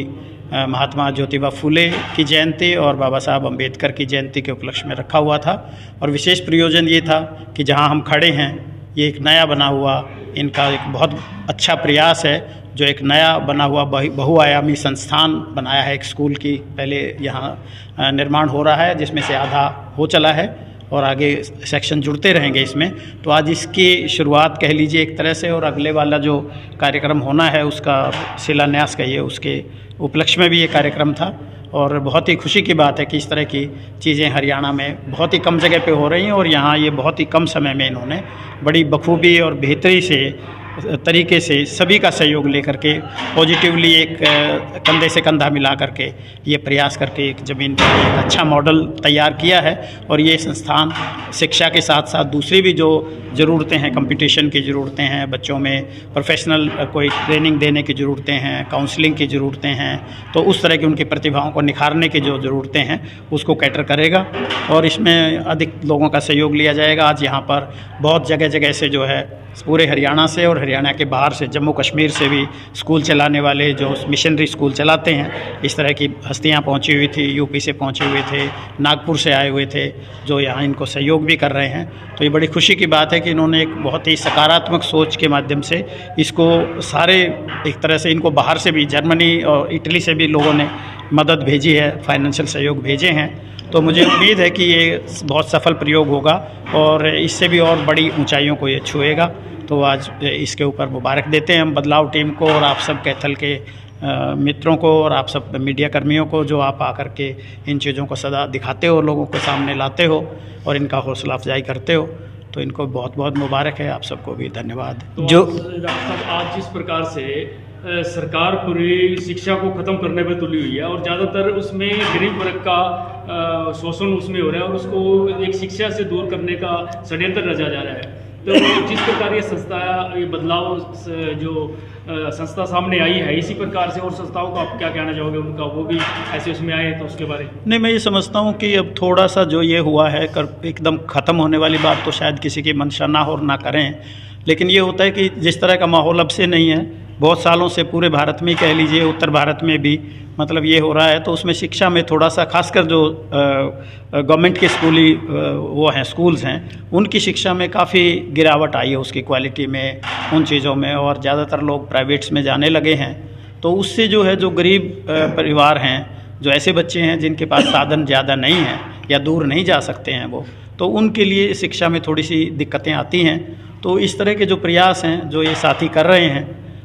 महात्मा ज्योतिबा फुले की जयंती और बाबा साहब अम्बेडकर की जयंती के उपलक्ष्य में रखा हुआ था। और विशेष प्रयोजन ये था कि जहाँ हम खड़े हैं ये एक नया बना हुआ इनका एक बहुत अच्छा प्रयास है, जो एक नया बना हुआ बहुआयामी संस्थान बनाया है। एक स्कूल की पहले यहाँ निर्माण हो रहा है जिसमें से आधा हो चला है और आगे सेक्शन जुड़ते रहेंगे इसमें। तो आज इसकी शुरुआत कह लीजिए एक तरह से, और अगले वाला जो कार्यक्रम होना है उसका शिलान्यास कहिए, उसके उपलक्ष्य में भी ये कार्यक्रम था। और बहुत ही खुशी की बात है कि इस तरह की चीज़ें हरियाणा में बहुत ही कम जगह पे हो रही हैं और यहाँ ये बहुत ही कम समय में इन्होंने बड़ी बखूबी और बेहतरी से तरीके से सभी का सहयोग लेकर के पॉजिटिवली एक कंधे से कंधा मिला करके ये प्रयास करके एक ज़मीन पर एक अच्छा मॉडल तैयार किया है। और ये संस्थान शिक्षा के साथ साथ दूसरी भी जो ज़रूरतें हैं, कंपटीशन की ज़रूरतें हैं, बच्चों में प्रोफेशनल कोई ट्रेनिंग देने की ज़रूरतें हैं, काउंसलिंग की ज़रूरतें हैं, तो उस तरह की उनकी प्रतिभाओं को निखारने की जो ज़रूरतें हैं उसको कैटर करेगा और इसमें अधिक लोगों का सहयोग लिया जाएगा। आज यहाँ पर बहुत जगह जगह से जो है पूरे हरियाणा से और हरियाणा के बाहर से जम्मू कश्मीर से भी स्कूल चलाने वाले जो मिशनरी स्कूल चलाते हैं, इस तरह की हस्तियाँ पहुँची हुई थी, यूपी से पहुँचे हुए थे, नागपुर से आए हुए थे, जो यहाँ इनको सहयोग भी कर रहे हैं। तो ये बड़ी खुशी की बात है कि इन्होंने एक बहुत ही सकारात्मक सोच के माध्यम से इसको सारे एक तरह से इनको बाहर से भी जर्मनी और इटली से भी लोगों ने मदद भेजी है, फाइनेंशियल सहयोग भेजे हैं। तो मुझे उम्मीद है कि ये बहुत सफल प्रयोग होगा और इससे भी और बड़ी ऊंचाइयों को ये छुएगा। तो आज इसके ऊपर मुबारक देते हैं हम बदलाव टीम को और आप सब कैथल के मित्रों को और आप सब मीडिया कर्मियों को, जो आप आकर के इन चीज़ों को सदा दिखाते हो, लोगों को सामने लाते हो और इनका हौसला अफजाई करते हो। तो इनको बहुत बहुत मुबारक है, आप सबको भी धन्यवाद। तो जो आज जिस प्रकार से सरकार पूरी शिक्षा को ख़त्म करने पर तुली हुई है और ज़्यादातर उसमें गरीब वर्ग का शोषण उसमें हो रहा है और उसको एक शिक्षा से दूर करने का षड्यंत्र रचा जा रहा है। तो जिस प्रकार ये संस्था, ये बदलाव जो संस्था सामने आई है, इसी प्रकार से और संस्थाओं को आप क्या कहना चाहोगे, उनका वो भी ऐसे उसमें आए तो उसके बारे में? नहीं, मैं ये समझता हूँ कि अब थोड़ा सा जो ये हुआ है एकदम ख़त्म होने वाली बात तो शायद किसी की मंशा ना हो और ना करें, लेकिन ये होता है कि जिस तरह का माहौल अब से नहीं है, बहुत सालों से पूरे भारत में कह लीजिए, उत्तर भारत में भी मतलब ये हो रहा है, तो उसमें शिक्षा में थोड़ा सा खासकर जो गवर्नमेंट के स्कूली वो हैं स्कूल्स हैं, उनकी शिक्षा में काफ़ी गिरावट आई है, उसकी क्वालिटी में, उन चीज़ों में, और ज़्यादातर लोग प्राइवेट्स में जाने लगे हैं। तो उससे जो है जो गरीब परिवार हैं जो ऐसे बच्चे हैं जिनके पास साधन ज़्यादा नहीं है या दूर नहीं जा सकते हैं वो, तो उनके लिए शिक्षा में थोड़ी सी दिक्कतें आती हैं। तो इस तरह के जो प्रयास हैं जो ये साथी कर रहे हैं,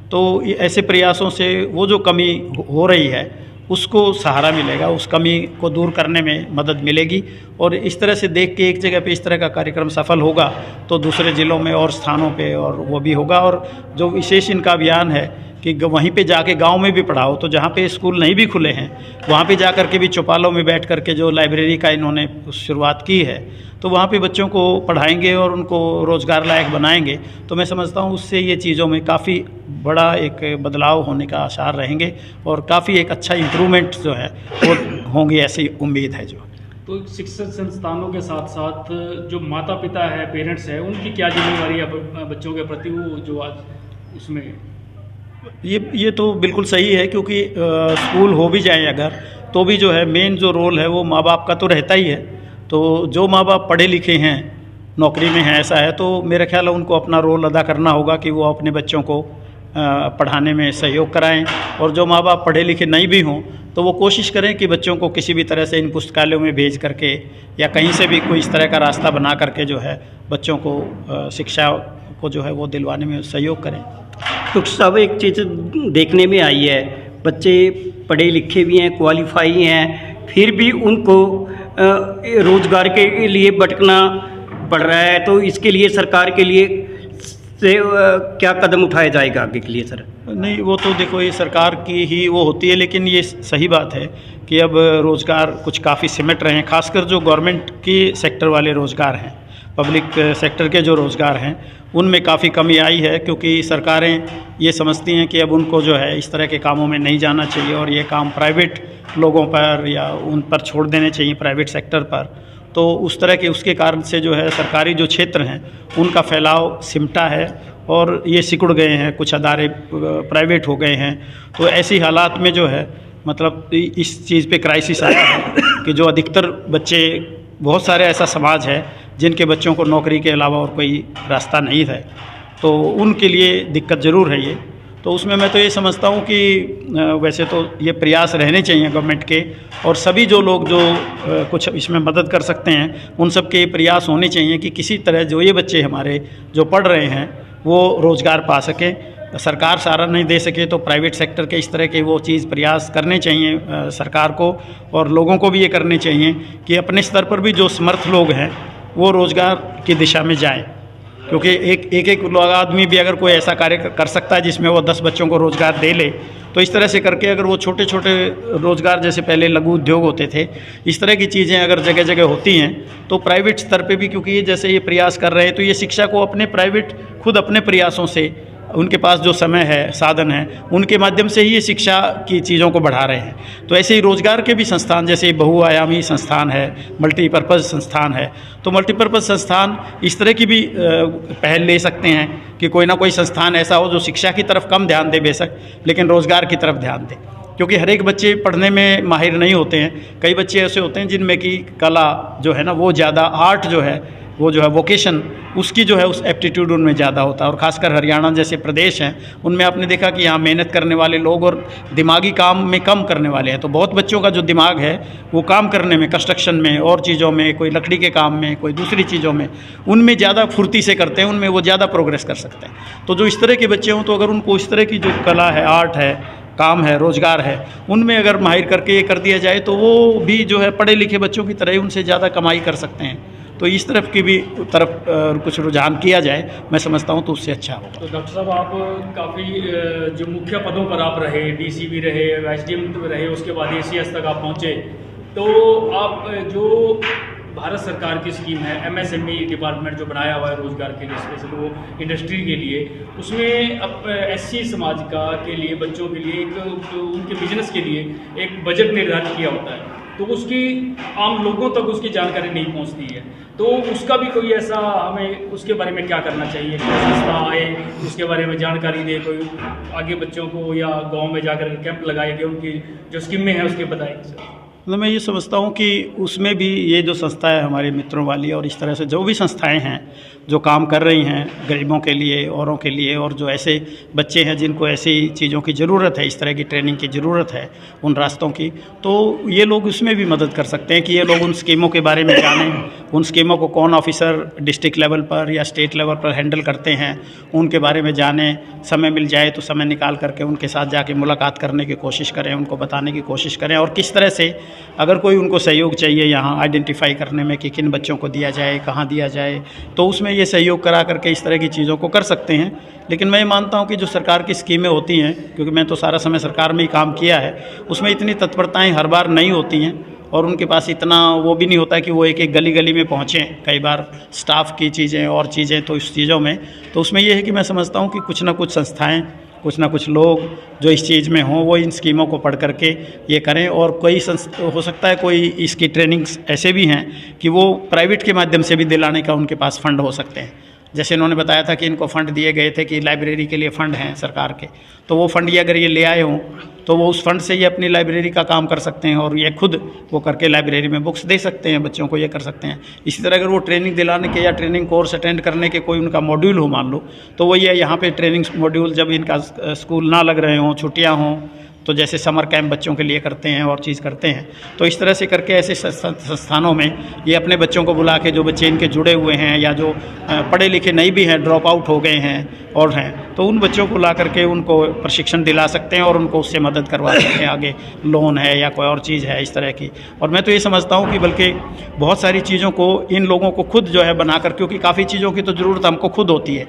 तो ऐसे प्रयासों से वो जो कमी हो रही है उसको सहारा मिलेगा, उस कमी को दूर करने में मदद मिलेगी। और इस तरह से देख के एक जगह पे इस तरह का कार्यक्रम सफल होगा तो दूसरे ज़िलों में और स्थानों पे और वो भी होगा। और जो विशेष इनका अभियान है कि वहीं पे जाके गांव में भी पढ़ाओ, तो जहाँ पे स्कूल नहीं भी खुले हैं वहाँ पे जा कर के भी चौपालों में बैठ कर के जो लाइब्रेरी का इन्होंने शुरुआत की है, तो वहाँ पे बच्चों को पढ़ाएंगे और उनको रोज़गार लायक बनाएंगे। तो मैं समझता हूँ उससे ये चीज़ों में काफ़ी बड़ा एक बदलाव होने का आसार रहेंगे और काफ़ी एक अच्छा इम्प्रूवमेंट जो है वो होंगी, ऐसी उम्मीद है। जो तो शिक्षण संस्थानों के साथ साथ जो माता पिता है, पेरेंट्स है, उनकी क्या जिम्मेवारी है बच्चों के प्रति, वो जो आज उसमें ये तो बिल्कुल सही है, क्योंकि स्कूल हो भी जाए अगर तो भी जो है मेन जो रोल है वो माँ बाप का तो रहता ही है। तो जो माँ बाप पढ़े लिखे हैं, नौकरी में हैं, ऐसा है, तो मेरा ख्याल है उनको अपना रोल अदा करना होगा कि वो अपने बच्चों को पढ़ाने में सहयोग कराएं। और जो माँ बाप पढ़े लिखे नहीं भी हों तो वो कोशिश करें कि बच्चों को किसी भी तरह से इन पुस्तकालयों में भेज करके या कहीं से भी कोई इस तरह का रास्ता बना करके जो है बच्चों को शिक्षा को जो है वो दिलवाने में सहयोग करें। तो सब एक चीज़ देखने में आई है, बच्चे पढ़े लिखे भी हैं, क्वालिफाई हैं, फिर भी उनको रोज़गार के लिए भटकना पड़ रहा है। तो इसके लिए सरकार के लिए से क्या कदम उठाया जाएगा आगे के लिए सर? नहीं, वो तो देखो ये सरकार की ही वो होती है, लेकिन ये सही बात है कि अब रोज़गार कुछ काफ़ी सिमट रहे हैं, खासकर जो गवर्नमेंट की सेक्टर वाले रोज़गार हैं, पब्लिक सेक्टर के जो रोज़गार हैं उनमें काफ़ी कमी आई है, क्योंकि सरकारें ये समझती हैं कि अब उनको जो है इस तरह के कामों में नहीं जाना चाहिए और ये काम प्राइवेट लोगों पर या उन पर छोड़ देने चाहिए, प्राइवेट सेक्टर पर। तो उस तरह के उसके कारण से जो है सरकारी जो क्षेत्र हैं उनका फैलाव सिमटा है और ये सिकुड़ गए हैं, कुछ अदारे प्राइवेट हो गए हैं। तो ऐसी हालात में जो है मतलब इस चीज़ पे क्राइसिस आया है कि जो अधिकतर बच्चे, बहुत सारे ऐसा समाज है जिनके बच्चों को नौकरी के अलावा और कोई रास्ता नहीं है, तो उनके लिए दिक्कत ज़रूर है ये। तो उसमें मैं तो ये समझता हूँ कि वैसे तो ये प्रयास रहने चाहिए गवर्नमेंट के, और सभी जो लोग जो कुछ इसमें मदद कर सकते हैं उन सब के प्रयास होने चाहिए कि किसी तरह जो ये बच्चे हमारे जो पढ़ रहे हैं वो रोज़गार पा सकें। सरकार सारा नहीं दे सके तो प्राइवेट सेक्टर के इस तरह के वो चीज़ प्रयास करने चाहिए सरकार को, और लोगों को भी ये करने चाहिए कि अपने स्तर पर भी जो समर्थ लोग हैं वो रोज़गार की दिशा में जाएं। क्योंकि एक आदमी भी अगर कोई ऐसा कार्य कर सकता है जिसमें वो 10 बच्चों को रोज़गार दे ले, तो इस तरह से करके अगर वो छोटे छोटे रोज़गार, जैसे पहले लघु उद्योग होते थे, इस तरह की चीज़ें अगर जगह जगह होती हैं तो प्राइवेट स्तर पे भी, क्योंकि ये जैसे ये प्रयास कर रहे हैं तो ये शिक्षा को अपने प्राइवेट खुद अपने प्रयासों से, उनके पास जो समय है, साधन है, उनके माध्यम से ही ये शिक्षा की चीज़ों को बढ़ा रहे हैं। तो ऐसे ही रोज़गार के भी संस्थान, जैसे बहुआयामी संस्थान है, मल्टीपर्पज़ संस्थान है, तो मल्टीपर्पज़ संस्थान इस तरह की भी पहल ले सकते हैं कि कोई ना कोई संस्थान ऐसा हो जो शिक्षा की तरफ कम ध्यान दे बेशक, लेकिन रोज़गार की तरफ ध्यान दे। क्योंकि हर एक बच्चे पढ़ने में माहिर नहीं होते हैं, कई बच्चे ऐसे होते हैं जिनमें कि कला जो है ना वो ज़्यादा, आर्ट जो है वो जो है वोकेशन उसकी जो है उस एप्टीट्यूड उनमें ज़्यादा होता है। और ख़ासकर हरियाणा जैसे प्रदेश हैं उनमें आपने देखा कि यहाँ मेहनत करने वाले लोग और दिमागी काम में कम करने वाले हैं, तो बहुत बच्चों का जो दिमाग है वो काम करने में, कंस्ट्रक्शन में और चीज़ों में, कोई लकड़ी के काम में, कोई दूसरी चीज़ों में, उनमें ज़्यादा फुर्ती से करते हैं, उनमें वो ज़्यादा प्रोग्रेस कर सकते हैं। तो जो इस तरह के बच्चे हों तो अगर उनको इस तरह की जो कला है, आर्ट है, काम है, रोज़गार है, उनमें अगर माहिर करके ये कर दिया जाए तो वो भी जो है पढ़े लिखे बच्चों की तरह ही उनसे ज़्यादा कमाई कर सकते हैं। तो इस तरफ की भी कुछ रुझान किया जाए, मैं समझता हूँ तो उससे अच्छा होगा। तो डॉक्टर साहब, आप काफ़ी जो मुख्य पदों पर आप रहे, डीसी भी रहे, एसडीएम भी रहे, उसके बाद एसीएस तक आप पहुँचे, तो आप जो भारत सरकार की स्कीम है एमएसएमई डिपार्टमेंट जो बनाया हुआ है रोज़गार के लिए, स्पेशल वो इंडस्ट्री के लिए, उसमें अब एससी समाज के लिए, बच्चों के लिए, एक उनके बिजनेस के लिए एक बजट निर्धारित किया होता है, तो उसकी आम लोगों तक उसकी जानकारी नहीं पहुंचती है। तो उसका भी कोई ऐसा, हमें उसके बारे में क्या करना चाहिए? संस्था आए, उसके बारे में जानकारी दे, कोई आगे बच्चों को या गांव में जाकर कैंप लगाए कि उनकी जो स्कीमें हैं उसके बताएं। मतलब मैं ये समझता हूँ कि उसमें भी ये जो संस्था है हमारे मित्रों वाली और इस तरह से जो भी संस्थाएं हैं जो काम कर रही हैं गरीबों के लिए, औरों के लिए, और जो ऐसे बच्चे हैं जिनको ऐसी चीज़ों की ज़रूरत है, इस तरह की ट्रेनिंग की ज़रूरत है उन रास्तों की, तो ये लोग उसमें भी मदद कर सकते हैं कि ये लोग उन स्कीमों के बारे में जानें, उन स्कीमों को कौन ऑफिसर डिस्ट्रिक्ट लेवल पर या स्टेट लेवल पर हैंडल करते हैं उनके बारे में जानें। समय मिल जाए तो समय निकाल करके उनके साथ जाके मुलाकात करने की कोशिश करें, उनको बताने की कोशिश करें, और किस तरह से अगर कोई उनको सहयोग चाहिए यहाँ आइडेंटिफाई करने में कि किन बच्चों को दिया जाए, कहाँ दिया जाए, तो उसमें ये सहयोग करा करके इस तरह की चीज़ों को कर सकते हैं। लेकिन मैं मानता हूँ कि जो सरकार की स्कीमें होती हैं, क्योंकि मैं तो सारा समय सरकार में ही काम किया है, उसमें इतनी तत्परताएँ हर बार नहीं होती हैं और उनके पास इतना वो भी नहीं होता कि वो एक एक गली गली में पहुँचें। कई बार स्टाफ की चीज़ें और चीज़ें तो इस चीज़ों में तो उसमें ये है कि मैं समझता हूँ कि कुछ ना कुछ संस्थाएँ, कुछ ना कुछ लोग जो इस चीज़ में हों वो इन स्कीमों को पढ़ करके ये करें। और कोई हो सकता है कोई इसकी ट्रेनिंग्स ऐसे भी हैं कि वो प्राइवेट के माध्यम से भी दिलाने का उनके पास फ़ंड हो सकते हैं। जैसे इन्होंने बताया था कि इनको फ़ंड दिए गए थे कि लाइब्रेरी के लिए फ़ंड हैं सरकार के, तो वो फ़ंड ये अगर ये ले आए हों तो वो उस फंड से ये अपनी लाइब्रेरी का काम कर सकते हैं और ये खुद वो करके लाइब्रेरी में बुक्स दे सकते हैं, बच्चों को ये कर सकते हैं। इसी तरह अगर वो ट्रेनिंग दिलाने के या ट्रेनिंग कोर्स अटेंड करने के कोई उनका मॉड्यूल हो मान लो, तो वो ये यहाँ पे ट्रेनिंग मॉड्यूल जब इनका स्कूल ना लग रहे हों, छुट्टियाँ हों, तो जैसे समर कैंप बच्चों के लिए करते हैं और चीज़ करते हैं, तो इस तरह से करके ऐसे संस्थानों में ये अपने बच्चों को बुला के जो बच्चे इनके जुड़े हुए हैं या जो पढ़े लिखे नहीं भी हैं, ड्रॉप आउट हो गए हैं और हैं, तो उन बच्चों को ला करके उनको प्रशिक्षण दिला सकते हैं और उनको उससे मदद करवा सकते हैं, आगे लोन है या कोई और चीज़ है इस तरह की। और मैं तो ये समझता हूँ कि बल्कि बहुत सारी चीज़ों को इन लोगों को खुद जो है बनाकर, क्योंकि काफ़ी चीज़ों की तो ज़रूरत हमको खुद होती है।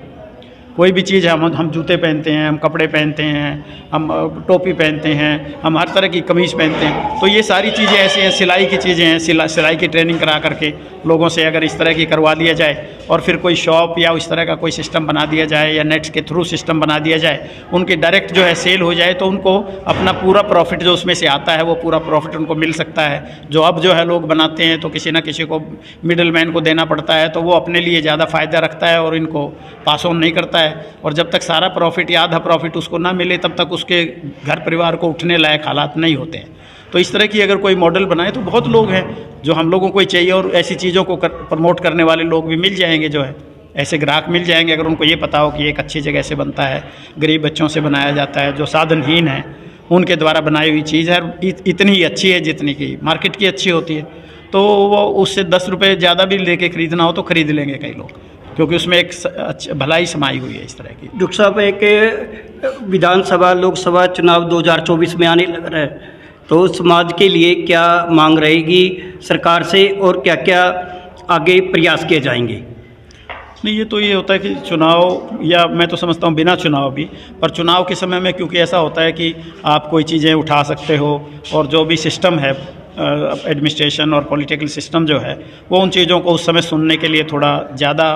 कोई भी चीज़ है, हम जूते पहनते हैं, हम कपड़े पहनते हैं, हम टोपी पहनते हैं, हम हर तरह की कमीज़ पहनते हैं, तो ये सारी चीज़ें ऐसी हैं, सिलाई की चीज़ें हैं, सिलाई की ट्रेनिंग करा करके लोगों से अगर इस तरह की करवा लिया जाए और फिर कोई शॉप या इस तरह का कोई सिस्टम बना दिया जाए या नेट्स के थ्रू सिस्टम बना दिया जाए, उनकी डायरेक्ट जो है सेल हो जाए, तो उनको अपना पूरा प्रॉफिट जो उसमें से आता है वो पूरा प्रॉफिट उनको मिल सकता है। जो अब जो है लोग बनाते हैं तो किसी ना किसी को मिडिल मैन को देना पड़ता है, तो वो अपने लिए ज़्यादा फ़ायदा रखता है और इनको पास ऑन नहीं करता है। और जब तक सारा प्रॉफिट या आधा प्रॉफिट उसको ना मिले तब तक उसके घर परिवार को उठने लायक हालात नहीं होते हैं। तो इस तरह की अगर कोई मॉडल बनाए तो बहुत लोग हैं जो हम लोगों को ही चाहिए, और ऐसी चीज़ों को प्रमोट करने वाले लोग भी मिल जाएंगे, जो है ऐसे ग्राहक मिल जाएंगे अगर उनको ये पता हो कि एक अच्छी जगह से बनता है, गरीब बच्चों से बनाया जाता है, जो साधनहीन है उनके द्वारा बनाई हुई चीज़ है, इतनी ही अच्छी है जितनी की मार्केट की अच्छी होती है, तो वो उससे 10 रुपये ज़्यादा भी लेके ख़रीदना हो तो ख़रीद लेंगे कई लोग, क्योंकि उसमें एक भलाई समाई हुई है इस तरह की। डॉक्टर साहब, एक विधानसभा लोकसभा चुनाव 2024 में आने लग रहा है, तो समाज के लिए क्या मांग रहेगी सरकार से और क्या क्या आगे प्रयास किए जाएंगे? नहीं, ये तो ये होता है कि चुनाव, या मैं तो समझता हूँ बिना चुनाव भी, पर चुनाव के समय में क्योंकि ऐसा होता है कि आप कोई चीज़ें उठा सकते हो और जो भी सिस्टम है एडमिनिस्ट्रेशन और पॉलिटिकल सिस्टम जो है वो उन चीज़ों को उस समय सुनने के लिए थोड़ा ज़्यादा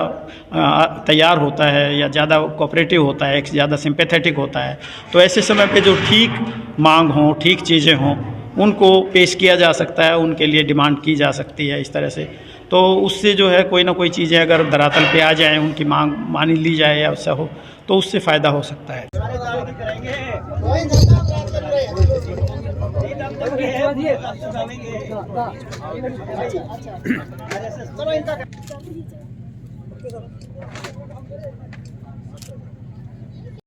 तैयार होता है या ज़्यादा कोऑपरेटिव होता है, ज़्यादा सिंपैथेटिक होता है। तो ऐसे समय पे जो ठीक मांग हो, ठीक चीज़ें हों, उनको पेश किया जा सकता है, उनके लिए डिमांड की जा सकती है इस तरह से। तो उससे जो है कोई ना कोई चीज़ें अगर धरातल पे आ जाएँ, उनकी मांग मान ली जाए या उससे हो, तो उससे फ़ायदा हो सकता है।